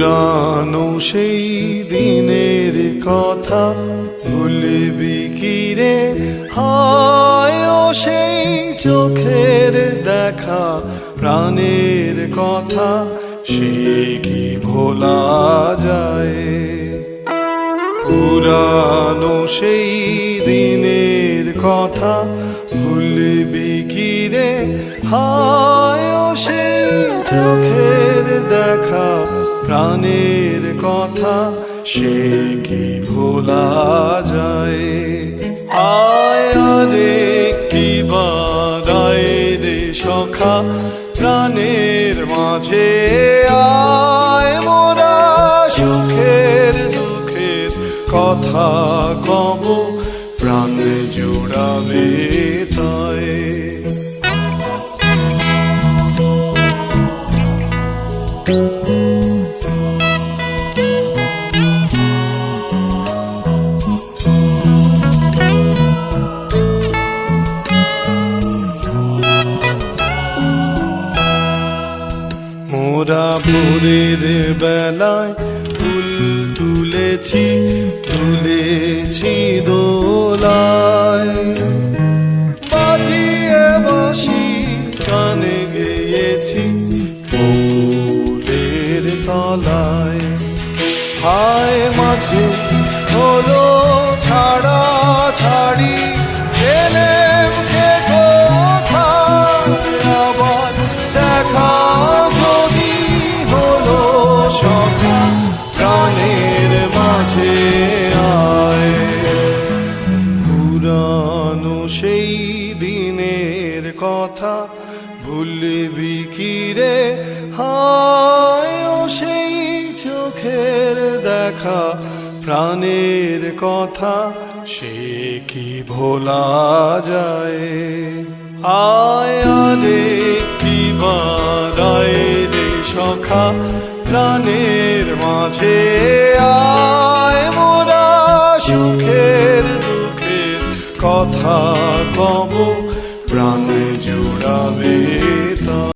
পুরানো সেই দিনের কথা ভুলবি কি রে? হায় ও সেই চোখের দেখা, প্রাণের কথা সে কি ভোলা যায়? পুরানো সেই দিনের কথা ভুলবি কি রে? হায় ও সেই চোখের দেখা, প্রাণের কথা সে কি ভোলা যায়? আয় আরে কি বাদায় রে সখা, প্রাণের মাঝে আয় মোরা সুখের দুঃখের কথা কব, প্রাণ জুড়াবে তাই। মোরা ভোরের বেলায় ফুল তুলেছি, তুলেছি দোলায়, বাজিয়ে বাঁশি গানে গেয়েছি ফুলের তলায়। হায় মাঝে হলো ছাড়া ছাড়ি, এলেম কে কোথায় আবার দেখা যদি হলো সখা, প্রাণের মাঝে আয়। পুরানো সেই দিনের কথা ভুলবি কি রে? হায় ও সেই চোখের দেখা, প্রাণের কথা সে কি ভোলা যায়? আয় আরে কি বাদায় রে সখা, প্রাণের মাঝে আয় মোরা সুখের দুঃখের কথা কব, প্রাণ জুড়াবে